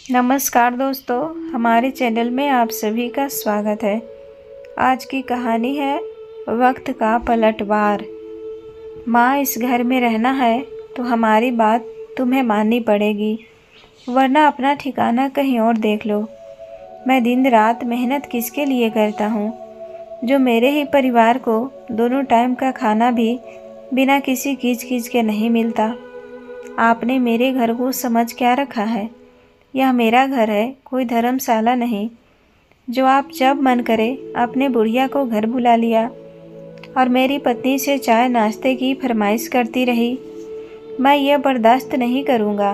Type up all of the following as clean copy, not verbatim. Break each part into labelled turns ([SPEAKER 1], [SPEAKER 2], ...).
[SPEAKER 1] नमस्कार दोस्तों, हमारे चैनल में आप सभी का स्वागत है। आज की कहानी है वक्त का पलटवार। माँ, इस घर में रहना है तो हमारी बात तुम्हें माननी पड़ेगी, वरना अपना ठिकाना कहीं और देख लो। मैं दिन रात मेहनत किसके लिए करता हूँ, जो मेरे ही परिवार को दोनों टाइम का खाना भी बिना किसी कीच के नहीं मिलता। आपने मेरे घर को समझ क्या रखा है? यह मेरा घर है, कोई धर्मशाला नहीं, जो आप जब मन करे अपने बुढ़िया को घर बुला लिया और मेरी पत्नी से चाय नाश्ते की फरमाइश करती रही। मैं यह बर्दाश्त नहीं करूँगा।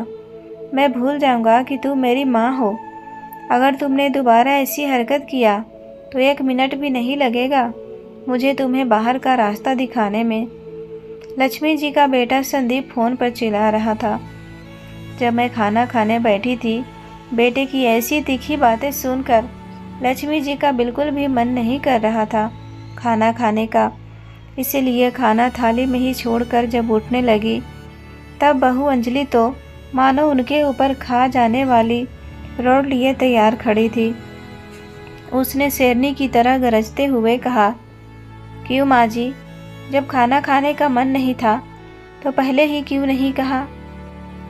[SPEAKER 1] मैं भूल जाऊँगा कि तू मेरी माँ हो। अगर तुमने दोबारा ऐसी हरकत किया तो 1 मिनट भी नहीं लगेगा मुझे तुम्हें बाहर का रास्ता दिखाने में। लक्ष्मी जी का बेटा संदीप फ़ोन पर चिल्ला रहा था। जब मैं खाना खाने बैठी थी, बेटे की ऐसी तीखी बातें सुनकर लक्ष्मी जी का बिल्कुल भी मन नहीं कर रहा था खाना खाने का। इसीलिए खाना थाली में ही छोड़कर जब उठने लगी, तब बहू अंजलि तो मानो उनके ऊपर खा जाने वाली रोड लिए तैयार खड़ी थी। उसने शेरनी की तरह गरजते हुए कहा, क्यों माँ जी, जब खाना खाने का मन नहीं था तो पहले ही क्यों नहीं कहा?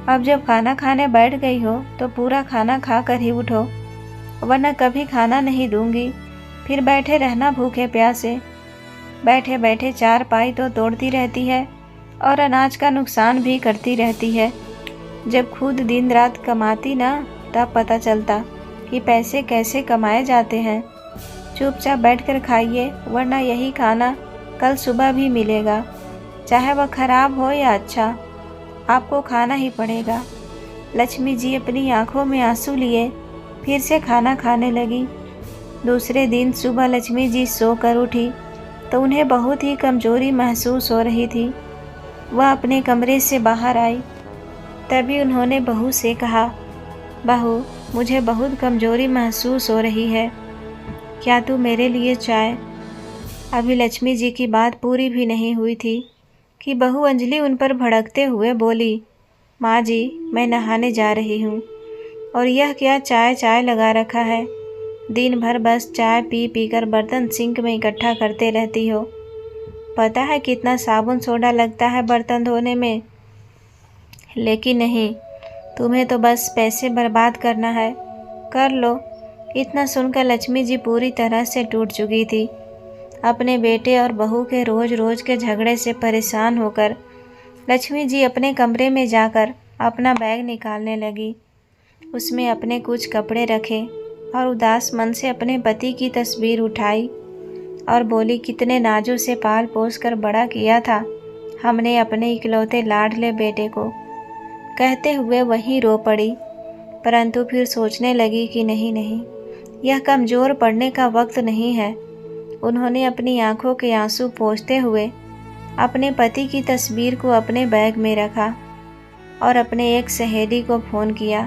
[SPEAKER 1] अब जब खाना खाने बैठ गई हो तो पूरा खाना खा कर ही उठो, वरना कभी खाना नहीं दूंगी। फिर बैठे रहना भूखे प्यासे। बैठे बैठे 4 पाई तो तोड़ती रहती है और अनाज का नुकसान भी करती रहती है। जब खुद दिन रात कमाती ना, तब पता चलता कि पैसे कैसे कमाए जाते हैं। चुपचाप बैठकर खाइए, वरना यही खाना कल सुबह भी मिलेगा, चाहे वह खराब हो या अच्छा, आपको खाना ही पड़ेगा। लक्ष्मी जी अपनी आंखों में आंसू लिए फिर से खाना खाने लगी। दूसरे दिन सुबह लक्ष्मी जी सोकर उठी तो उन्हें बहुत ही कमजोरी महसूस हो रही थी। वह अपने कमरे से बाहर आई, तभी उन्होंने बहू से कहा, बहू, मुझे बहुत कमजोरी महसूस हो रही है, क्या तू मेरे लिए चाय? अभी लक्ष्मी जी की बात पूरी भी नहीं हुई थी कि बहू अंजलि उन पर भड़कते हुए बोली, माँ जी, मैं नहाने जा रही हूँ, और यह क्या चाय चाय लगा रखा है? दिन भर बस चाय पी पी कर बर्तन सिंक में इकट्ठा करते रहती हो। पता है कितना साबुन सोडा लगता है बर्तन धोने में? लेकिन नहीं, तुम्हें तो बस पैसे बर्बाद करना है, कर लो। इतना सुनकर लक्ष्मी जी पूरी तरह से टूट चुकी थी। अपने बेटे और बहू के रोज रोज के झगड़े से परेशान होकर लक्ष्मी जी अपने कमरे में जाकर अपना बैग निकालने लगी। उसमें अपने कुछ कपड़े रखे और उदास मन से अपने पति की तस्वीर उठाई और बोली, कितने नाजों से पाल पोस कर बड़ा किया था हमने अपने इकलौते लाडले बेटे को। कहते हुए वहीं रो पड़ी, परंतु फिर सोचने लगी कि नहीं, यह कमज़ोर पड़ने का वक्त नहीं है। उन्होंने अपनी आंखों के आंसू पोंछते हुए अपने पति की तस्वीर को अपने बैग में रखा और अपने एक सहेली को फ़ोन किया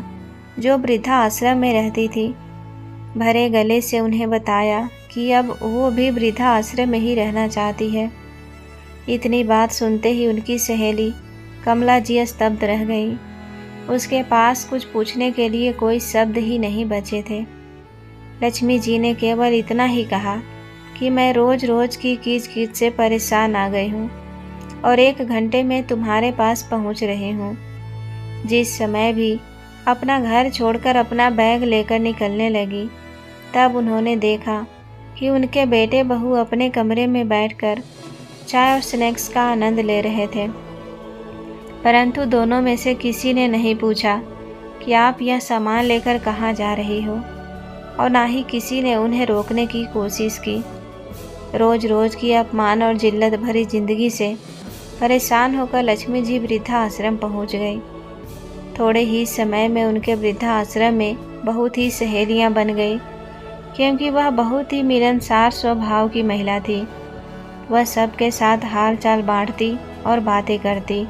[SPEAKER 1] जो वृद्धा आश्रम में रहती थी। भरे गले से उन्हें बताया कि अब वो भी वृद्धा आश्रम में ही रहना चाहती है। इतनी बात सुनते ही उनकी सहेली कमला जी स्तब्ध रह गई। उसके पास कुछ पूछने के लिए कोई शब्द ही नहीं बचे थे। लक्ष्मी जी ने केवल इतना ही कहा कि मैं रोज रोज की कीच से परेशान आ गई हूँ और 1 घंटे में तुम्हारे पास पहुँच रही हूँ। जिस समय भी अपना घर छोड़कर अपना बैग लेकर निकलने लगी, तब उन्होंने देखा कि उनके बेटे बहू अपने कमरे में बैठकर चाय और स्नैक्स का आनंद ले रहे थे। परंतु दोनों में से किसी ने नहीं पूछा कि आप यह सामान लेकर कहाँ जा रही हो, और ना ही किसी ने उन्हें रोकने की कोशिश की। रोज रोज की अपमान और जिल्लत भरी जिंदगी से परेशान होकर लक्ष्मी जी वृद्धा आश्रम पहुंच गई। थोड़े ही समय में उनके वृद्धा आश्रम में बहुत ही सहेलियां बन गई, क्योंकि वह बहुत ही मिलनसार स्वभाव की महिला थी। वह सबके साथ हाल चाल बांटती और बातें करती।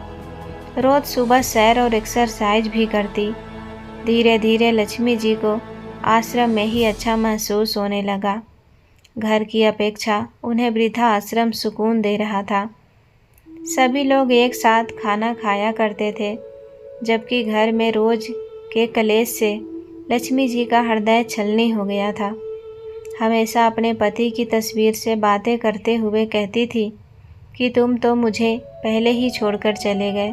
[SPEAKER 1] रोज सुबह सैर और एक्सरसाइज भी करती। धीरे धीरे लक्ष्मी जी को आश्रम में ही अच्छा महसूस होने लगा। घर की अपेक्षा उन्हें वृद्धा आश्रम सुकून दे रहा था। सभी लोग एक साथ खाना खाया करते थे, जबकि घर में रोज के कलेश से लक्ष्मी जी का हृदय छलनी हो गया था। हमेशा अपने पति की तस्वीर से बातें करते हुए कहती थी कि तुम तो मुझे पहले ही छोड़कर चले गए,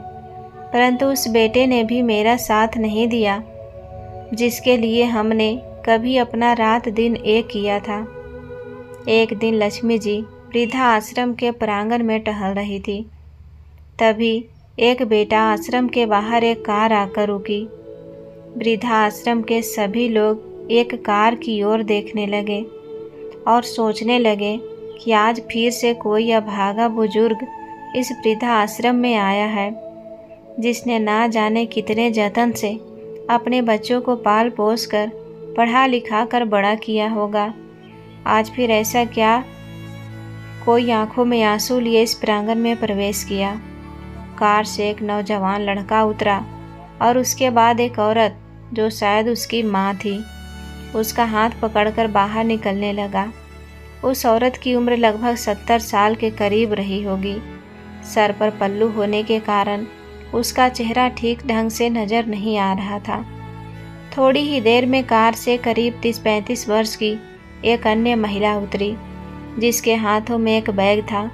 [SPEAKER 1] परंतु उस बेटे ने भी मेरा साथ नहीं दिया जिसके लिए हमने कभी अपना रात दिन एक किया था। एक दिन लक्ष्मी जी वृद्धा आश्रम के प्रांगण में टहल रही थी। तभी एक बेटा आश्रम के बाहर एक कार आकर रुकी। वृद्धा आश्रम के सभी लोग एक कार की ओर देखने लगे और सोचने लगे कि आज फिर से कोई अभागा बुजुर्ग इस वृद्धा आश्रम में आया है, जिसने ना जाने कितने जतन से अपने बच्चों को पाल पोस कर पढ़ा लिखा कर बड़ा किया होगा। आज फिर ऐसा क्या कोई आंखों में आंसू लिए इस प्रांगण में प्रवेश किया। कार से एक नौजवान लड़का उतरा और उसके बाद एक औरत जो शायद उसकी माँ थी, उसका हाथ पकड़कर बाहर निकलने लगा। उस औरत की उम्र लगभग 70 साल के करीब रही होगी। सर पर पल्लू होने के कारण उसका चेहरा ठीक ढंग से नजर नहीं आ रहा था। थोड़ी ही देर में कार से करीब 30-35 वर्ष की एक अन्य महिला उतरी, जिसके हाथों में एक बैग था।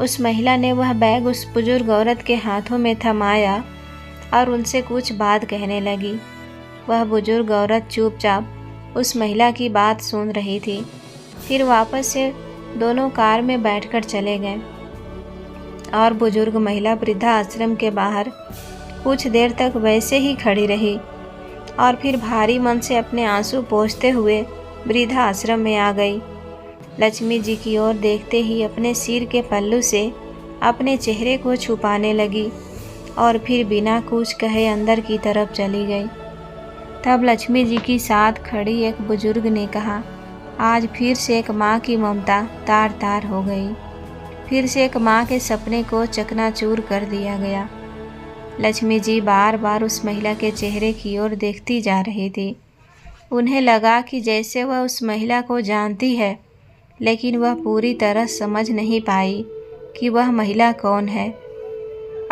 [SPEAKER 1] उस महिला ने वह बैग उस बुजुर्ग औरत के हाथों में थमाया और उनसे कुछ बात कहने लगी। वह बुजुर्ग औरत चुपचाप उस महिला की बात सुन रही थी। फिर वापस से दोनों कार में बैठकर चले गए और बुजुर्ग महिला वृद्धा आश्रम के बाहर कुछ देर तक वैसे ही खड़ी रही और फिर भारी मन से अपने आंसू पोंछते हुए वृद्धा आश्रम में आ गई। लक्ष्मी जी की ओर देखते ही अपने सिर के पल्लू से अपने चेहरे को छुपाने लगी और फिर बिना कुछ कहे अंदर की तरफ चली गई। तब लक्ष्मी जी की साथ खड़ी एक बुजुर्ग ने कहा, आज फिर से एक माँ की ममता तार तार हो गई। फिर से एक माँ के सपने को चकनाचूर कर दिया गया। लक्ष्मी जी बार बार उस महिला के चेहरे की ओर देखती जा रही थी। उन्हें लगा कि जैसे वह उस महिला को जानती है, लेकिन वह पूरी तरह समझ नहीं पाई कि वह महिला कौन है।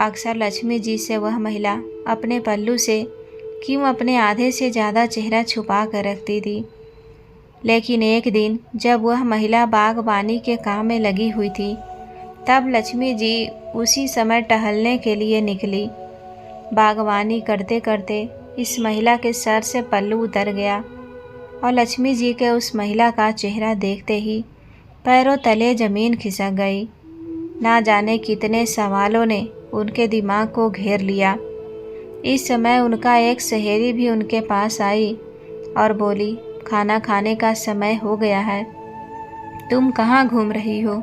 [SPEAKER 1] अक्सर लक्ष्मी जी से वह महिला अपने पल्लू से क्यों अपने आधे से ज़्यादा चेहरा छुपा कर रखती थी। लेकिन एक दिन जब वह महिला बागबानी के काम में लगी हुई थी, तब लक्ष्मी जी उसी समय टहलने के लिए निकली। बागवानी करते करते इस महिला के सर से पल्लू उतर गया और लक्ष्मी जी के उस महिला का चेहरा देखते ही पैरों तले ज़मीन खिसक गई। ना जाने कितने सवालों ने उनके दिमाग को घेर लिया। इस समय उनका एक सहेली भी उनके पास आई और बोली, खाना खाने का समय हो गया है, तुम कहाँ घूम रही हो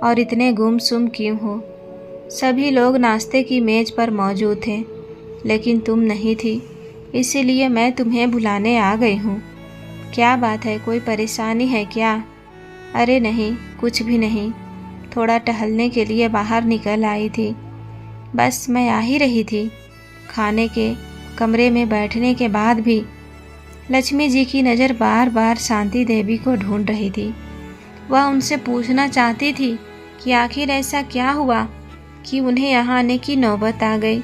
[SPEAKER 1] और इतने गुमसुम क्यों हो? सभी लोग नाश्ते की मेज़ पर मौजूद थे, लेकिन तुम नहीं थी, इसीलिए मैं तुम्हें बुलाने आ गई हूँ। क्या बात है, कोई परेशानी है क्या? अरे नहीं, कुछ भी नहीं, थोड़ा टहलने के लिए बाहर निकल आई थी। बस मैं आ ही रही थी। खाने के कमरे में बैठने के बाद भी लक्ष्मी जी की नज़र बार बार शांति देवी को ढूंढ रही थी। वह उनसे पूछना चाहती थी कि आखिर ऐसा क्या हुआ कि उन्हें यहाँ आने की नौबत आ गई।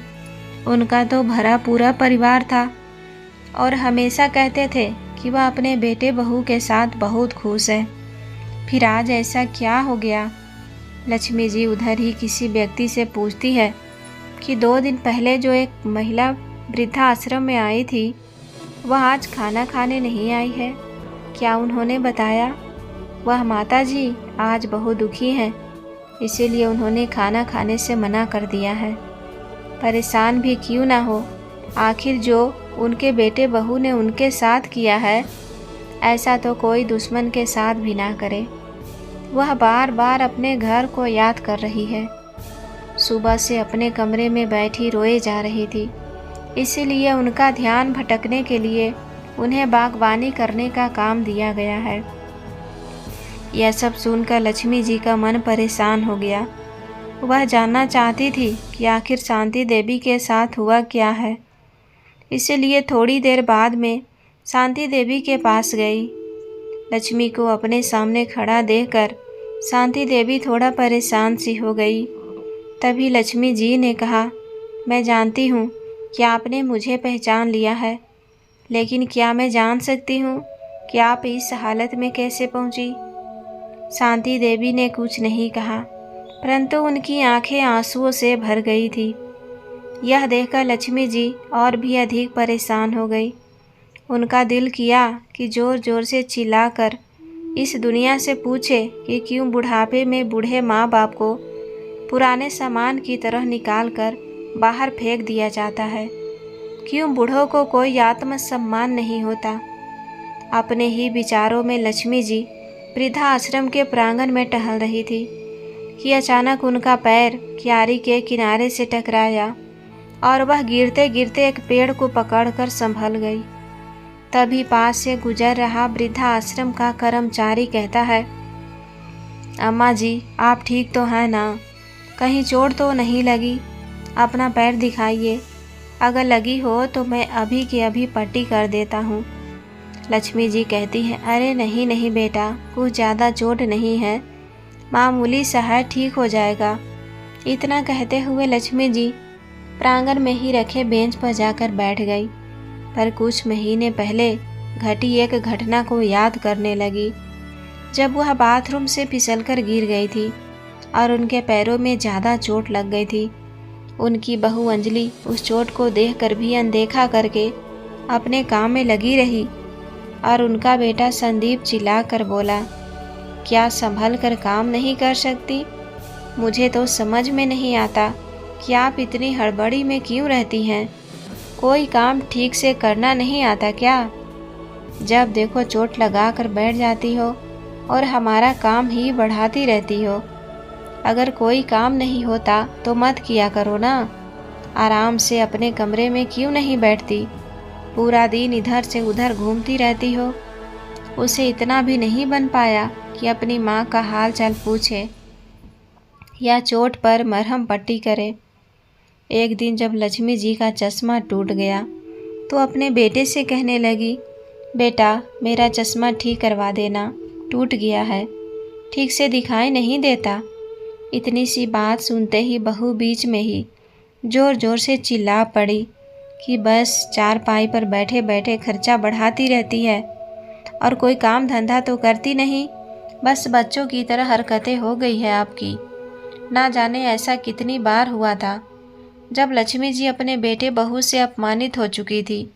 [SPEAKER 1] उनका तो भरा पूरा परिवार था और हमेशा कहते थे कि वह अपने बेटे बहू के साथ बहुत खुश है। फिर आज ऐसा क्या हो गया? लक्ष्मी जी उधर ही किसी व्यक्ति से पूछती है कि 2 दिन पहले जो एक महिला वृद्धा आश्रम में आई थी, वह आज खाना खाने नहीं आई है। क्या उन्होंने बताया? वह माताजी आज बहुत दुखी हैं, इसीलिए उन्होंने खाना खाने से मना कर दिया है। परेशान भी क्यों ना हो, आखिर जो उनके बेटे बहू ने उनके साथ किया है, ऐसा तो कोई दुश्मन के साथ भी ना करे। वह बार बार अपने घर को याद कर रही है। सुबह से अपने कमरे में बैठी रोए जा रही थी, इसीलिए उनका ध्यान भटकने के लिए उन्हें बागवानी करने का काम दिया गया है। यह सब सुनकर लक्ष्मी जी का मन परेशान हो गया। वह जानना चाहती थी कि आखिर शांति देवी के साथ हुआ क्या है। इसीलिए थोड़ी देर बाद में शांति देवी के पास गई। लक्ष्मी को अपने सामने खड़ा देखकर शांति देवी थोड़ा परेशान सी हो गई। तभी लक्ष्मी जी ने कहा, मैं जानती हूँ कि आपने मुझे पहचान लिया है, लेकिन क्या मैं जान सकती हूँ कि आप इस हालत में कैसे पहुँची? शांति देवी ने कुछ नहीं कहा, परंतु उनकी आंखें आंसुओं से भर गई थी। यह देखकर लक्ष्मी जी और भी अधिक परेशान हो गई। उनका दिल किया कि ज़ोर ज़ोर से चिल्लाकर इस दुनिया से पूछे कि क्यों बुढ़ापे में बूढ़े माँ बाप को पुराने सामान की तरह निकालकर बाहर फेंक दिया जाता है। क्यों बूढ़ों को कोई आत्मसम्मान नहीं होता। अपने ही विचारों में लक्ष्मी जी वृद्धा आश्रम के प्रांगण में टहल रही थी कि अचानक उनका पैर क्यारी के किनारे से टकराया और वह गिरते गिरते एक पेड़ को पकड़कर संभल गई। तभी पास से गुजर रहा वृद्धा आश्रम का कर्मचारी कहता है, अम्मा जी, आप ठीक तो हैं ना? कहीं चोट तो नहीं लगी? अपना पैर दिखाइए, अगर लगी हो तो मैं अभी की अभी पट्टी कर देता हूँ। लक्ष्मी जी कहती हैं, अरे नहीं नहीं बेटा, कुछ ज़्यादा चोट नहीं है, मामूली सा है, ठीक हो जाएगा। इतना कहते हुए लक्ष्मी जी प्रांगण में ही रखे बेंच पर जाकर बैठ गई। पर कुछ महीने पहले घटी एक घटना को याद करने लगी, जब वह बाथरूम से फिसलकर गिर गई थी और उनके पैरों में ज़्यादा चोट लग गई थी। उनकी बहू अंजलि उस चोट को देखकर भी अनदेखा करके अपने काम में लगी रही और उनका बेटा संदीप चिल्लाकर बोला, क्या संभल कर काम नहीं कर सकती? मुझे तो समझ में नहीं आता कि आप इतनी हड़बड़ी में क्यों रहती हैं। कोई काम ठीक से करना नहीं आता क्या? जब देखो चोट लगा कर बैठ जाती हो और हमारा काम ही बढ़ाती रहती हो। अगर कोई काम नहीं होता तो मत किया करो ना। आराम से अपने कमरे में क्यों नहीं बैठती? पूरा दिन इधर से उधर घूमती रहती हो। उसे इतना भी नहीं बन पाया कि अपनी माँ का हाल चाल पूछे या चोट पर मरहम पट्टी करे। एक दिन जब लक्ष्मी जी का चश्मा टूट गया तो अपने बेटे से कहने लगी, बेटा मेरा चश्मा ठीक करवा देना, टूट गया है, ठीक से दिखाई नहीं देता। इतनी सी बात सुनते ही बहू बीच में ही ज़ोर ज़ोर से चिल्ला पड़ी कि बस चारपाई पर बैठे बैठे खर्चा बढ़ाती रहती है और कोई काम धंधा तो करती नहीं, बस बच्चों की तरह हरकतें हो गई है आपकी। ना जाने ऐसा कितनी बार हुआ था जब लक्ष्मी जी अपने बेटे बहू से अपमानित हो चुकी थी।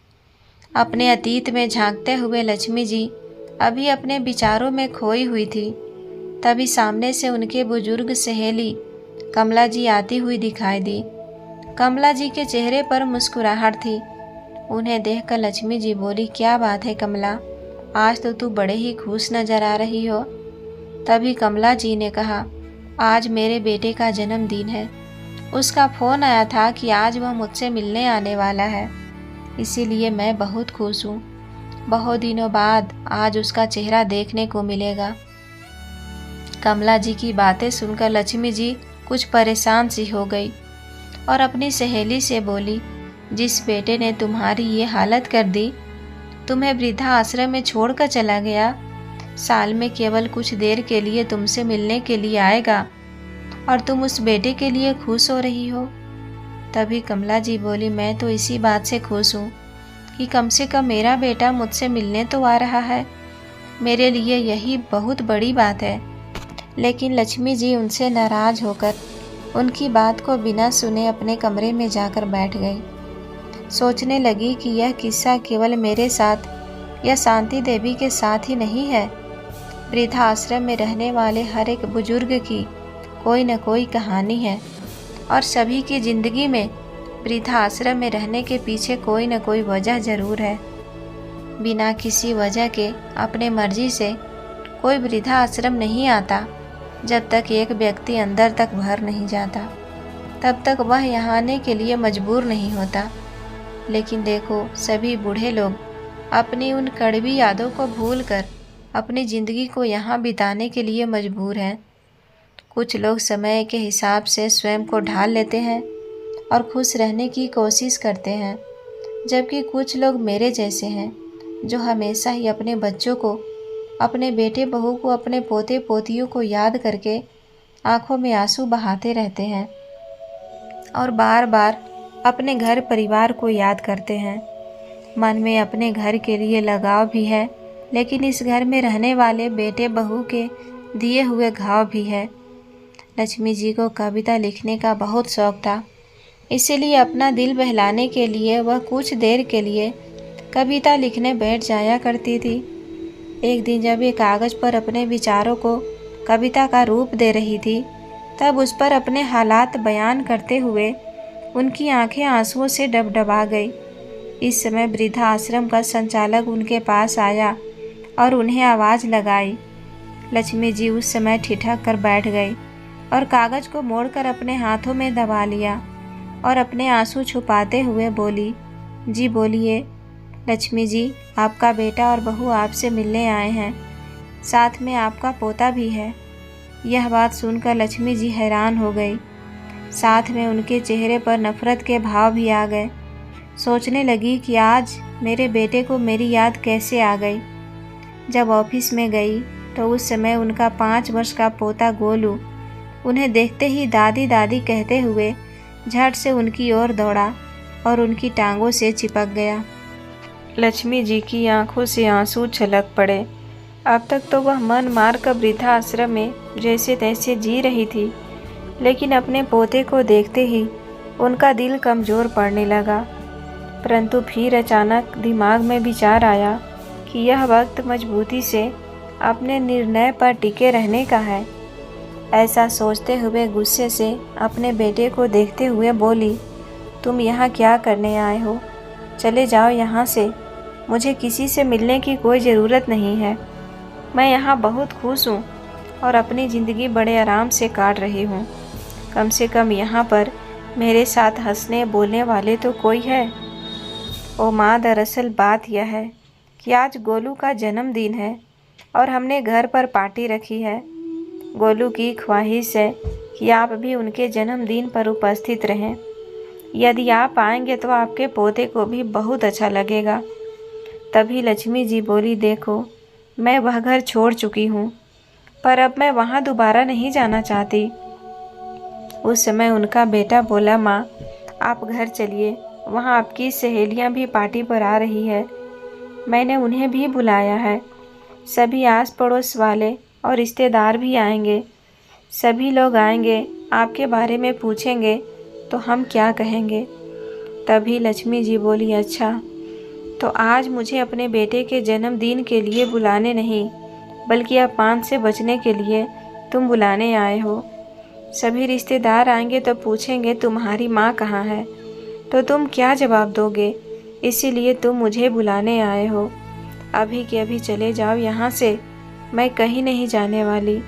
[SPEAKER 1] अपने अतीत में झांकते हुए लक्ष्मी जी अभी अपने विचारों में खोई हुई थी। तभी सामने से उनके बुजुर्ग सहेली कमला जी आती हुई दिखाई दी। कमला जी के चेहरे पर मुस्कुराहट थी। उन्हें देखकर लक्ष्मी जी बोली, क्या बात है कमला, आज तो तू बड़े ही खुश नजर आ रही हो। तभी कमला जी ने कहा, आज मेरे बेटे का जन्मदिन है, उसका फ़ोन आया था कि आज वह मुझसे मिलने आने वाला है, इसीलिए मैं बहुत खुश हूँ। बहुत दिनों बाद आज उसका चेहरा देखने को मिलेगा। कमला जी की बातें सुनकर लक्ष्मी जी कुछ परेशान सी हो गई और अपनी सहेली से बोली, जिस बेटे ने तुम्हारी ये हालत कर दी, तुम्हें वृद्धा आश्रम में छोड़कर चला गया, साल में केवल कुछ देर के लिए तुमसे मिलने के लिए आएगा और तुम उस बेटे के लिए खुश हो रही हो। तभी कमला जी बोली, मैं तो इसी बात से खुश हूँ कि कम से कम मेरा बेटा मुझसे मिलने तो आ रहा है, मेरे लिए यही बहुत बड़ी बात है। लेकिन लक्ष्मी जी उनसे नाराज़ होकर उनकी बात को बिना सुने अपने कमरे में जाकर बैठ गई। सोचने लगी कि यह किस्सा केवल मेरे साथ या शांति देवी के साथ ही नहीं है, वृद्धा आश्रम में रहने वाले हर एक बुजुर्ग की कोई न कोई कहानी है और सभी की ज़िंदगी में वृद्धा आश्रम में रहने के पीछे कोई न कोई वजह ज़रूर है। बिना किसी वजह के अपने मर्जी से कोई वृद्धा आश्रम नहीं आता। जब तक एक व्यक्ति अंदर तक भर नहीं जाता तब तक वह यहाँ आने के लिए मजबूर नहीं होता। लेकिन देखो, सभी बूढ़े लोग अपनी उन कड़वी यादों को भूलकर अपनी ज़िंदगी को यहाँ बिताने के लिए मजबूर हैं। कुछ लोग समय के हिसाब से स्वयं को ढाल लेते हैं और खुश रहने की कोशिश करते हैं, जबकि कुछ लोग मेरे जैसे हैं जो हमेशा ही अपने बच्चों को, अपने बेटे बहू को, अपने पोते पोतियों को याद करके आंखों में आंसू बहाते रहते हैं और बार बार अपने घर परिवार को याद करते हैं। मन में अपने घर के लिए लगाव भी है, लेकिन इस घर में रहने वाले बेटे बहू के दिए हुए घाव भी है। लक्ष्मी जी को कविता लिखने का बहुत शौक था, इसीलिए अपना दिल बहलाने के लिए वह कुछ देर के लिए कविता लिखने बैठ जाया करती थी। एक दिन जब ये कागज़ पर अपने विचारों को कविता का रूप दे रही थी, तब उस पर अपने हालात बयान करते हुए उनकी आंखें आंसुओं से डबडबा गई। इस समय वृद्धा आश्रम का संचालक उनके पास आया और उन्हें आवाज़ लगाई। लक्ष्मी जी उस समय ठिठक कर बैठ गई और कागज़ को मोड़कर अपने हाथों में दबा लिया और अपने आंसू छुपाते हुए बोली, जी बोलिए। लक्ष्मी जी, आपका बेटा और बहू आपसे मिलने आए हैं, साथ में आपका पोता भी है। यह बात सुनकर लक्ष्मी जी हैरान हो गई, साथ में उनके चेहरे पर नफरत के भाव भी आ गए। सोचने लगी कि आज मेरे बेटे को मेरी याद कैसे आ गई। जब ऑफिस में गई तो उस समय उनका 5 वर्ष का पोता गोलू उन्हें देखते ही दादी दादी कहते हुए झट से उनकी ओर दौड़ा और उनकी टांगों से चिपक गया। लक्ष्मी जी की आंखों से आंसू छलक पड़े। अब तक तो वह मन मार कर वृद्धाश्रम में जैसे तैसे जी रही थी, लेकिन अपने पोते को देखते ही उनका दिल कमज़ोर पड़ने लगा। परंतु फिर अचानक दिमाग में विचार आया कि यह वक्त मजबूती से अपने निर्णय पर टिके रहने का है। ऐसा सोचते हुए गुस्से से अपने बेटे को देखते हुए बोली, तुम यहाँ क्या करने आए हो? चले जाओ यहाँ से। मुझे किसी से मिलने की कोई ज़रूरत नहीं है। मैं यहाँ बहुत खुश हूँ और अपनी ज़िंदगी बड़े आराम से काट रही हूँ। कम से कम यहाँ पर मेरे साथ हंसने बोलने वाले तो कोई है। ओ माँ, दरअसल बात यह है कि आज गोलू का जन्मदिन है और हमने घर पर पार्टी रखी है। गोलू की ख्वाहिश है कि आप भी उनके जन्मदिन पर उपस्थित रहें। यदि आप आएंगे तो आपके पोते को भी बहुत अच्छा लगेगा। तभी लक्ष्मी जी बोली, देखो, मैं वह घर छोड़ चुकी हूँ, पर अब मैं वहाँ दोबारा नहीं जाना चाहती। उस समय उनका बेटा बोला, माँ, आप घर चलिए, वहाँ आपकी सहेलियाँ भी पार्टी पर आ रही है। मैंने उन्हें भी बुलाया है। सभी आस पड़ोस वाले और रिश्तेदार भी आएंगे। सभी लोग आएंगे, आपके बारे में पूछेंगे तो हम क्या कहेंगे? तभी लक्ष्मी जी बोली, अच्छा, तो आज मुझे अपने बेटे के जन्मदिन के लिए बुलाने नहीं, बल्कि अपमान से बचने के लिए तुम बुलाने आए हो। सभी रिश्तेदार आएंगे तो पूछेंगे तुम्हारी माँ कहाँ है, तो तुम क्या जवाब दोगे? इसीलिए तुम मुझे बुलाने आए हो। अभी के अभी चले जाओ यहाँ से, मैं कहीं नहीं जाने वाली।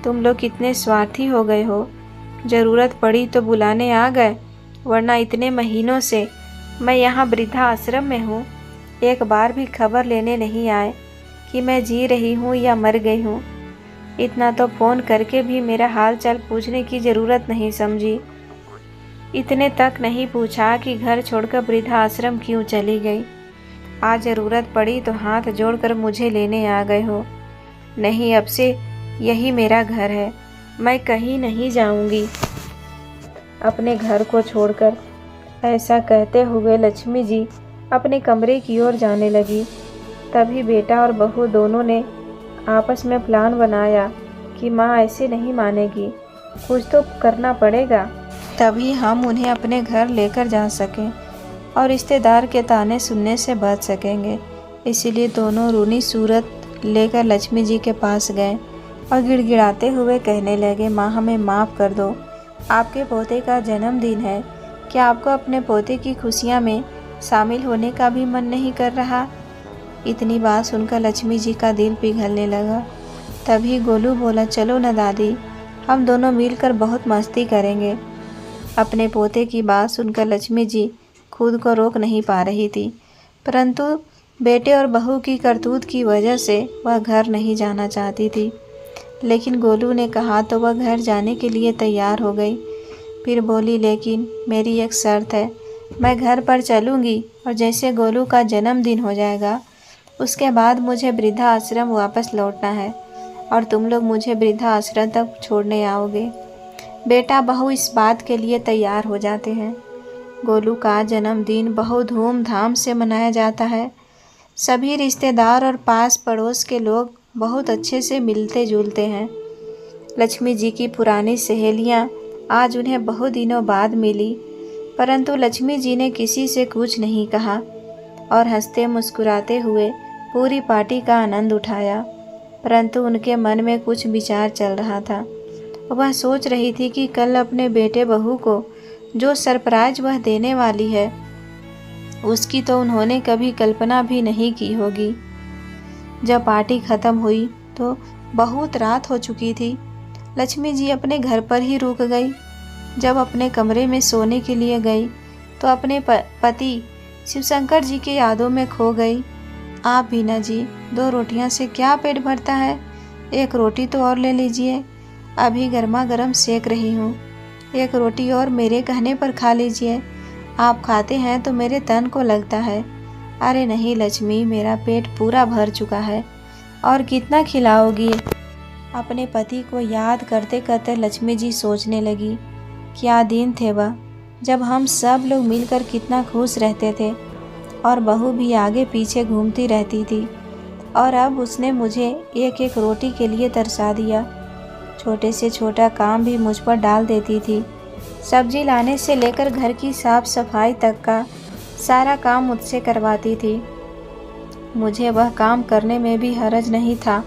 [SPEAKER 1] तुम लोग कितने स्वार्थी हो गए हो। ज़रूरत पड़ी तो बुलाने आ गए, वरना इतने महीनों से मैं यहाँ वृद्धा आश्रम में हूँ, एक बार भी खबर लेने नहीं आए कि मैं जी रही हूँ या मर गई हूँ। इतना तो फ़ोन करके भी मेरा हाल चाल पूछने की ज़रूरत नहीं समझी। इतने तक नहीं पूछा कि घर छोड़कर वृद्धा आश्रम क्यों चली गई। आज ज़रूरत पड़ी तो हाथ जोड़कर मुझे लेने आ गए हो। नहीं, अब से यही मेरा घर है, मैं कहीं नहीं जाऊंगी अपने घर को छोड़कर। ऐसा कहते हुए लक्ष्मी जी अपने कमरे की ओर जाने लगी। तभी बेटा और बहू दोनों ने आपस में प्लान बनाया कि माँ ऐसे नहीं मानेगी, कुछ तो करना पड़ेगा, तभी हम उन्हें अपने घर लेकर जा सकें और रिश्तेदार के ताने सुनने से बच सकेंगे। इसीलिए दोनों रूनी सूरत लेकर लक्ष्मी जी के पास गए और गिड़गिड़ाते हुए कहने लगे, माँ, हमें माफ़ कर दो, आपके पोते का जन्मदिन है। क्या आपको अपने पोते की खुशियाँ में शामिल होने का भी मन नहीं कर रहा? इतनी बात सुनकर लक्ष्मी जी का दिल पिघलने लगा। तभी गोलू बोला, चलो न दादी, हम दोनों मिलकर बहुत मस्ती करेंगे। अपने पोते की बात सुनकर लक्ष्मी जी खुद को रोक नहीं पा रही थी, परंतु बेटे और बहू की करतूत की वजह से वह घर नहीं जाना चाहती थी। लेकिन गोलू ने कहा तो वह घर जाने के लिए तैयार हो गई। फिर बोली, लेकिन मेरी एक शर्त है, मैं घर पर चलूँगी और जैसे गोलू का जन्मदिन हो जाएगा उसके बाद मुझे वृद्धा आश्रम वापस लौटना है और तुम लोग मुझे वृद्धा आश्रम तक छोड़ने आओगे। बेटा बहू इस बात के लिए तैयार हो जाते हैं। गोलू का जन्मदिन बहुत धूमधाम से मनाया जाता है। सभी रिश्तेदार और पास पड़ोस के लोग बहुत अच्छे से मिलते जुलते हैं। लक्ष्मी जी की पुरानी सहेलियां आज उन्हें बहुत दिनों बाद मिली, परंतु लक्ष्मी जी ने किसी से कुछ नहीं कहा और हंसते मुस्कुराते हुए पूरी पार्टी का आनंद उठाया। परंतु उनके मन में कुछ विचार चल रहा था। वह सोच रही थी कि कल अपने बेटे बहू को जो सरप्राइज वह देने वाली है, उसकी तो उन्होंने कभी कल्पना भी नहीं की होगी। जब पार्टी खत्म हुई तो बहुत रात हो चुकी थी। लक्ष्मी जी अपने घर पर ही रुक गई। जब अपने कमरे में सोने के लिए गई तो अपने पति शिवशंकर जी की यादों में खो गई। आप बीना जी, 2 रोटियां से क्या पेट भरता है? एक रोटी तो और ले लीजिए, अभी गर्मा गर्म सेक रही हूँ। एक रोटी और मेरे कहने पर खा लीजिए, आप खाते हैं तो मेरे तन को लगता है। अरे नहीं लक्ष्मी, मेरा पेट पूरा भर चुका है, और कितना खिलाओगी? अपने पति को याद करते करते लक्ष्मी जी सोचने लगी, क्या दिन थे वह, जब हम सब लोग मिलकर कितना खुश रहते थे और बहू भी आगे पीछे घूमती रहती थी। और अब उसने मुझे एक एक रोटी के लिए तरसा दिया। छोटे से छोटा काम भी मुझ पर डाल देती थी। सब्जी लाने से लेकर घर की साफ सफाई तक का सारा काम मुझसे करवाती थी। मुझे वह काम करने में भी हर्ज नहीं था,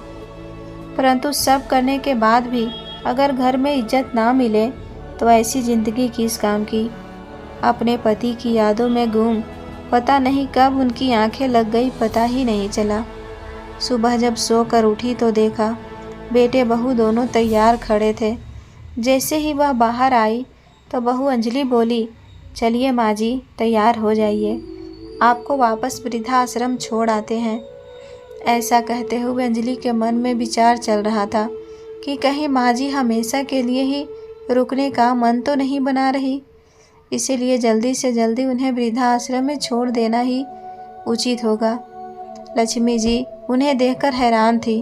[SPEAKER 1] परंतु सब करने के बाद भी अगर घर में इज्जत ना मिले तो ऐसी ज़िंदगी किस काम की। अपने पति की यादों में गुम, पता नहीं कब उनकी आंखें लग गई, पता ही नहीं चला। सुबह जब सोकर उठी तो देखा बेटे बहू दोनों तैयार खड़े थे। जैसे ही वह बाहर आई तो बहू अंजलि बोली, चलिए माँ जी, तैयार हो जाइए, आपको वापस वृद्धाश्रम छोड़ आते हैं। ऐसा कहते हुए अंजलि के मन में विचार चल रहा था कि कहीं माँ जी हमेशा के लिए ही रुकने का मन तो नहीं बना रही, इसीलिए जल्दी से जल्दी उन्हें वृद्धाश्रम में छोड़ देना ही उचित होगा। लक्ष्मी जी उन्हें देखकर हैरान थी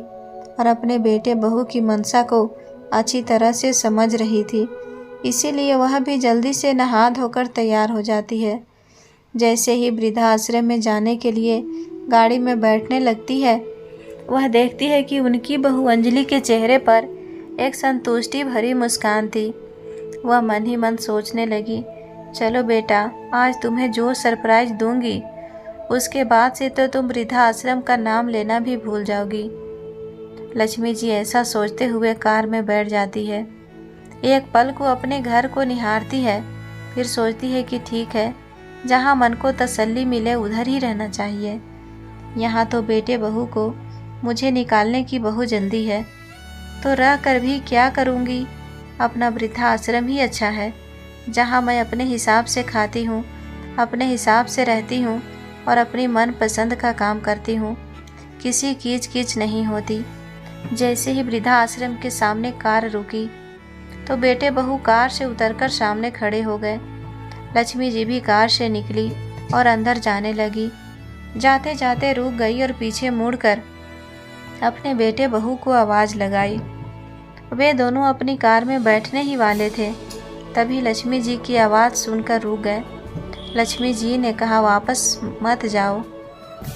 [SPEAKER 1] और अपने बेटे बहू की मनसा को अच्छी तरह से समझ रही थी, इसीलिए वह भी जल्दी से नहा धोकर तैयार हो जाती है। जैसे ही वृद्धाश्रम में जाने के लिए गाड़ी में बैठने लगती है, वह देखती है कि उनकी बहू अंजलि के चेहरे पर एक संतुष्टि भरी मुस्कान थी। वह मन ही मन सोचने लगी, चलो बेटा, आज तुम्हें जो सरप्राइज दूंगी उसके बाद से तो तुम वृद्धाश्रम का नाम लेना भी भूल जाओगी। लक्ष्मी जी ऐसा सोचते हुए कार में बैठ जाती है। एक पल को अपने घर को निहारती है, फिर सोचती है कि ठीक है, जहाँ मन को तसल्ली मिले उधर ही रहना चाहिए। यहाँ तो बेटे बहू को मुझे निकालने की बहुत जल्दी है, तो रह कर भी क्या करूँगी। अपना वृद्धाश्रम ही अच्छा है, जहाँ मैं अपने हिसाब से खाती हूँ, अपने हिसाब से रहती हूँ और अपनी मन पसंद का काम करती हूँ। किसी कीच कीच नहीं होती। जैसे ही वृद्धाश्रम के सामने कार रुकी तो बेटे बहू कार से उतरकर सामने खड़े हो गए। लक्ष्मी जी भी कार से निकली और अंदर जाने लगी। जाते जाते रुक गई और पीछे मुड़कर अपने बेटे बहू को आवाज़ लगाई। वे दोनों अपनी कार में बैठने ही वाले थे, तभी लक्ष्मी जी की आवाज़ सुनकर रुक गए। लक्ष्मी जी ने कहा, वापस मत जाओ,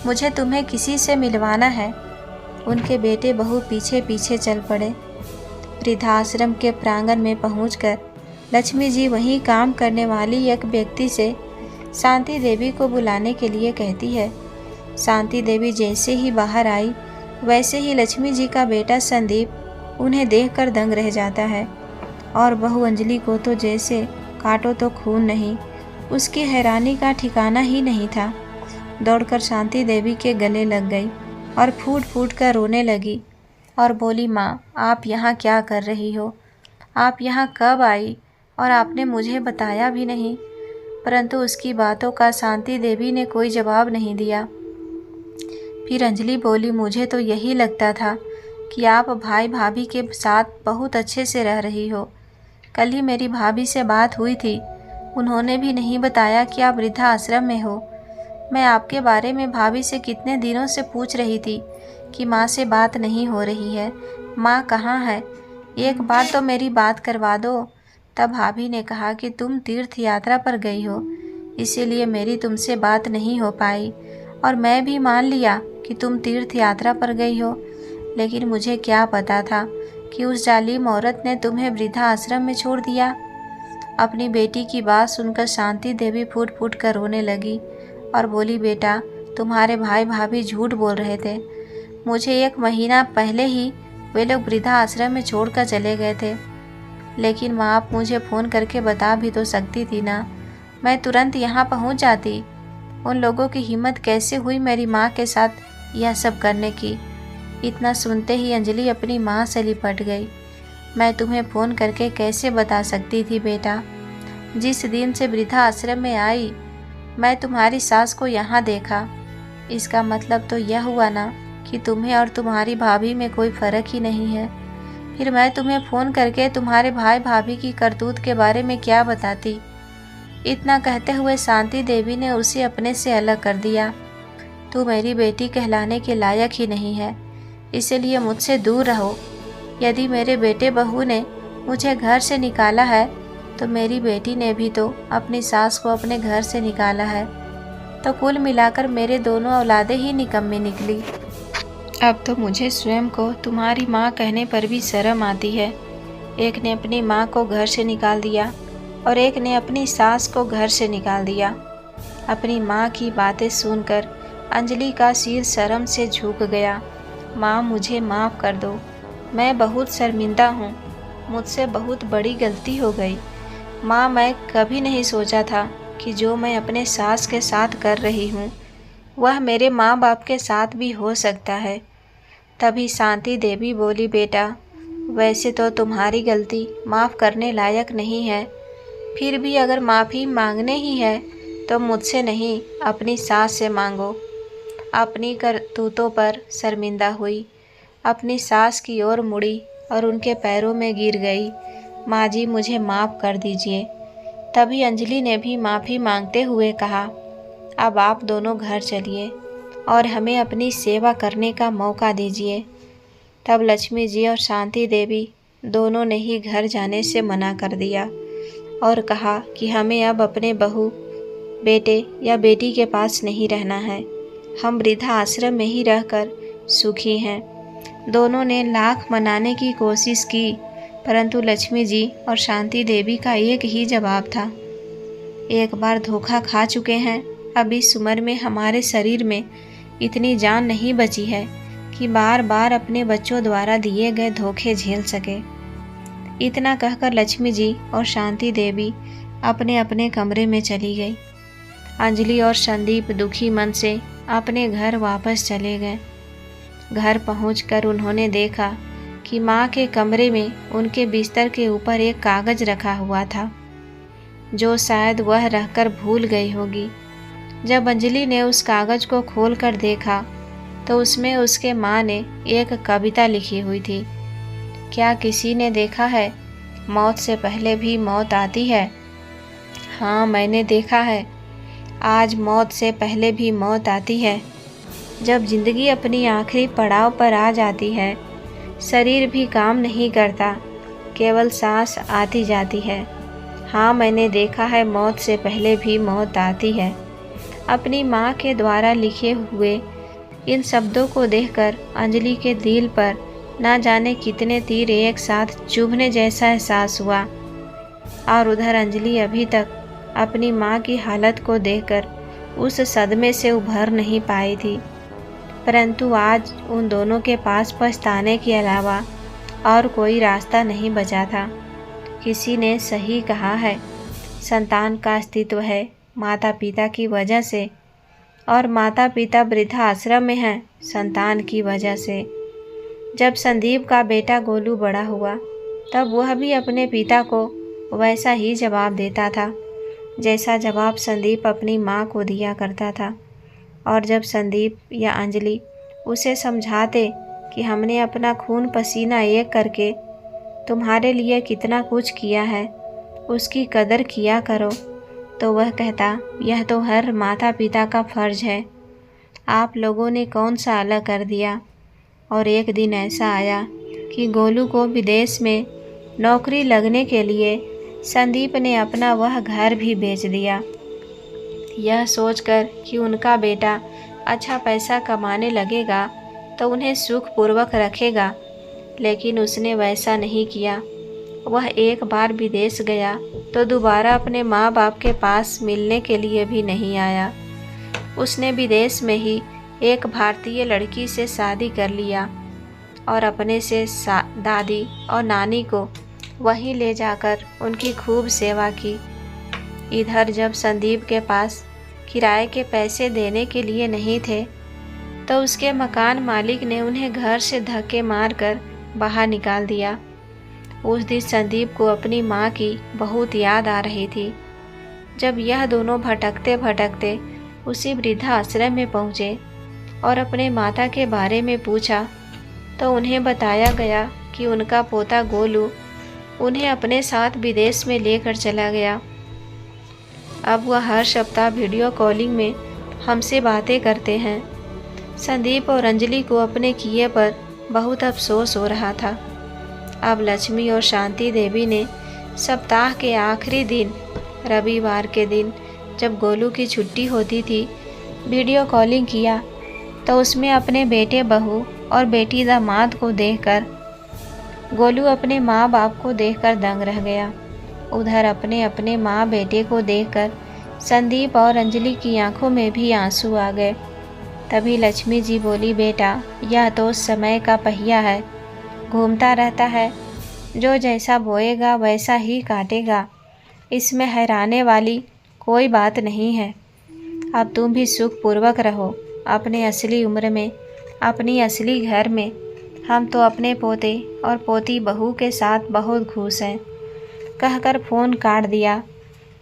[SPEAKER 1] मुझे तुम्हें किसी से मिलवाना है। उनके बेटे बहू पीछे पीछे चल पड़े। वृद्धाश्रम के प्रांगण में पहुंचकर लक्ष्मी जी वहीं काम करने वाली एक व्यक्ति से शांति देवी को बुलाने के लिए कहती है। शांति देवी जैसे ही बाहर आई, वैसे ही लक्ष्मी जी का बेटा संदीप उन्हें देखकर दंग रह जाता है और बहू अंजलि को तो जैसे काटो तो खून नहीं, उसकी हैरानी का ठिकाना ही नहीं था। दौड़कर शांति देवी के गले लग गई और फूट फूट कर रोने लगी और बोली, माँ, आप यहाँ क्या कर रही हो? आप यहाँ कब आई और आपने मुझे बताया भी नहीं। परंतु उसकी बातों का शांति देवी ने कोई जवाब नहीं दिया। फिर अंजलि बोली, मुझे तो यही लगता था कि आप भाई भाभी के साथ बहुत अच्छे से रह रही हो। कल ही मेरी भाभी से बात हुई थी, उन्होंने भी नहीं बताया कि आप वृद्धाश्रम में हो। मैं आपके बारे में भाभी से कितने दिनों से पूछ रही थी कि माँ से बात नहीं हो रही है, माँ कहाँ है, एक बार तो मेरी बात करवा दो। तब भाभी ने कहा कि तुम तीर्थ यात्रा पर गई हो, इसीलिए मेरी तुमसे बात नहीं हो पाई और मैं भी मान लिया कि तुम तीर्थ यात्रा पर गई हो। लेकिन मुझे क्या पता था कि उस जालिम औरत ने तुम्हें वृद्धा आश्रम में छोड़ दिया। अपनी बेटी की बात सुनकर शांति देवी फूट फूट कर रोने लगी और बोली, बेटा, तुम्हारे भाई भाभी झूठ बोल रहे थे। मुझे 1 महीना पहले ही वे लोग वृद्धा आश्रम में छोड़कर चले गए थे। लेकिन माँ, आप मुझे फ़ोन करके बता भी तो सकती थी ना, मैं तुरंत यहाँ पहुँच जाती। उन लोगों की हिम्मत कैसे हुई मेरी माँ के साथ यह सब करने की। इतना सुनते ही अंजलि अपनी माँ से लिपट गई। मैं तुम्हें फ़ोन करके कैसे बता सकती थी बेटा। जिस दिन से वृद्धा आश्रम में आई, मैं तुम्हारी सास को यहाँ देखा। इसका मतलब तो यह हुआ ना कि तुम्हें और तुम्हारी भाभी में कोई फ़र्क ही नहीं है। फिर मैं तुम्हें फ़ोन करके तुम्हारे भाई भाभी की करतूत के बारे में क्या बताती। इतना कहते हुए शांति देवी ने उसे अपने से अलग कर दिया। तू मेरी बेटी कहलाने के लायक ही नहीं है, इसलिए मुझसे दूर रहो। यदि मेरे बेटे बहू ने मुझे घर से निकाला है तो मेरी बेटी ने भी तो अपनी सास को अपने घर से निकाला है। तो कुल मिलाकर मेरे दोनों औलादें ही निकम्मी निकली। अब तो मुझे स्वयं को तुम्हारी माँ कहने पर भी शर्म आती है। एक ने अपनी माँ को घर से निकाल दिया और एक ने अपनी सास को घर से निकाल दिया। अपनी माँ की बातें सुनकर अंजलि का सिर शर्म से झुक गया। माँ, मुझे माफ़ कर दो, मैं बहुत शर्मिंदा हूँ, मुझसे बहुत बड़ी गलती हो गई। माँ, मैं कभी नहीं सोचा था कि जो मैं अपने सास के साथ कर रही हूँ वह मेरे माँ बाप के साथ भी हो सकता है। तभी शांति देवी बोली, बेटा, वैसे तो तुम्हारी गलती माफ़ करने लायक नहीं है, फिर भी अगर माफ़ी मांगने ही है तो मुझसे नहीं, अपनी सास से मांगो। अपनी करतूतों पर शर्मिंदा हुई, अपनी सास की ओर मुड़ी और उनके पैरों में गिर गई। माँ जी, मुझे माफ़ कर दीजिए। तभी अंजलि ने भी माफ़ी मांगते हुए कहा, अब आप दोनों घर चलिए और हमें अपनी सेवा करने का मौका दीजिए। तब लक्ष्मी जी और शांति देवी दोनों ने ही घर जाने से मना कर दिया और कहा कि हमें अब अपने बहू, बेटे या बेटी के पास नहीं रहना है। हम वृद्धा आश्रम में ही रहकर सुखी हैं। दोनों ने लाख मनाने की कोशिश की, परंतु लक्ष्मी जी और शांति देवी का एक ही जवाब था, एक बार धोखा खा चुके हैं, अब इस उम्र में हमारे शरीर में इतनी जान नहीं बची है कि बार बार अपने बच्चों द्वारा दिए गए धोखे झेल सके। इतना कहकर लक्ष्मी जी और शांति देवी अपने अपने कमरे में चली गई। अंजलि और संदीप दुखी मन से अपने घर वापस चले गए। घर पहुंचकर उन्होंने देखा कि माँ के कमरे में उनके बिस्तर के ऊपर एक कागज़ रखा हुआ था, जो शायद वह रहकर भूल गई होगी। जब अंजलि ने उस कागज़ को खोलकर देखा तो उसमें उसके माँ ने एक कविता लिखी हुई थी। क्या किसी ने देखा है, मौत से पहले भी मौत आती है? हाँ, मैंने देखा है। आज मौत से पहले भी मौत आती है। जब ज़िंदगी अपनी आखिरी पड़ाव पर आ जाती है, शरीर भी काम नहीं करता, केवल सांस आती जाती है। हाँ, मैंने देखा है, मौत से पहले भी मौत आती है। अपनी माँ के द्वारा लिखे हुए इन शब्दों को देखकर अंजलि के दिल पर ना जाने कितने तीर एक साथ चुभने जैसा एहसास हुआ। और उधर अंजलि अभी तक अपनी माँ की हालत को देखकर उस सदमे से उभर नहीं पाई थी। परंतु आज उन दोनों के पास पछताने के अलावा और कोई रास्ता नहीं बचा था। किसी ने सही कहा है, संतान का अस्तित्व है माता पिता की वजह से, और माता पिता वृद्धा आश्रम में हैं संतान की वजह से। जब संदीप का बेटा गोलू बड़ा हुआ तब वह भी अपने पिता को वैसा ही जवाब देता था जैसा जवाब संदीप अपनी माँ को दिया करता था। और जब संदीप या अंजलि उसे समझाते कि हमने अपना खून पसीना एक करके तुम्हारे लिए कितना कुछ किया है, उसकी कदर किया करो, तो वह कहता, यह तो हर माता पिता का फ़र्ज़ है, आप लोगों ने कौन सा अलग कर दिया। और एक दिन ऐसा आया कि गोलू को विदेश में नौकरी लगने के लिए संदीप ने अपना वह घर भी बेच दिया। यह सोचकर कि उनका बेटा अच्छा पैसा कमाने लगेगा तो उन्हें सुखपूर्वक रखेगा, लेकिन उसने वैसा नहीं किया। वह एक बार विदेश गया तो दोबारा अपने माँ बाप के पास मिलने के लिए भी नहीं आया। उसने विदेश में ही एक भारतीय लड़की से शादी कर लिया और अपने से दादी और नानी को वहीं ले जाकर उनकी खूब सेवा की। इधर जब संदीप के पास किराए के पैसे देने के लिए नहीं थे तो उसके मकान मालिक ने उन्हें घर से धक्के मारकर बाहर निकाल दिया। उस दिन संदीप को अपनी माँ की बहुत याद आ रही थी। जब यह दोनों भटकते भटकते उसी वृद्धाश्रम में पहुँचे और अपने माता के बारे में पूछा तो उन्हें बताया गया कि उनका पोता गोलू उन्हें अपने साथ विदेश में लेकर चला गया। अब वह हर सप्ताह वीडियो कॉलिंग में हमसे बातें करते हैं। संदीप और अंजलि को अपने किए पर बहुत अफसोस हो रहा था। अब लक्ष्मी और शांति देवी ने सप्ताह के आखिरी दिन रविवार के दिन जब गोलू की छुट्टी होती थी वीडियो कॉलिंग किया तो उसमें अपने बेटे बहू और बेटी दामाद को देखकर गोलू अपने माँ बाप को देखकर दंग रह गया। उधर अपने अपने माँ बेटे को देखकर संदीप और अंजलि की आंखों में भी आंसू आ गए। तभी लक्ष्मी जी बोली, बेटा यह तो समय का पहिया है, घूमता रहता है, जो जैसा बोएगा वैसा ही काटेगा, इसमें हैराने वाली कोई बात नहीं है। अब तुम भी सुखपूर्वक रहो अपने असली उम्र में, अपनी असली घर में। हम तो अपने पोते और पोती बहू के साथ बहुत खुश हैं, कहकर फ़ोन काट दिया।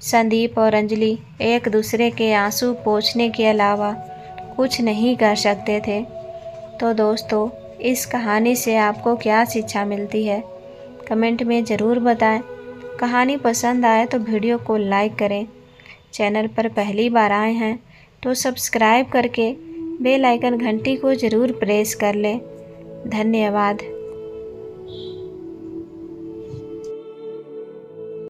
[SPEAKER 1] संदीप और अंजलि एक दूसरे के आंसू पोंछने के अलावा कुछ नहीं कर सकते थे। तो दोस्तों, इस कहानी से आपको क्या शिक्षा मिलती है, कमेंट में ज़रूर बताएं। कहानी पसंद आए तो वीडियो को लाइक करें। चैनल पर पहली बार आए हैं तो सब्सक्राइब करके बेल आइकन घंटी को ज़रूर प्रेस कर लें। धन्यवाद।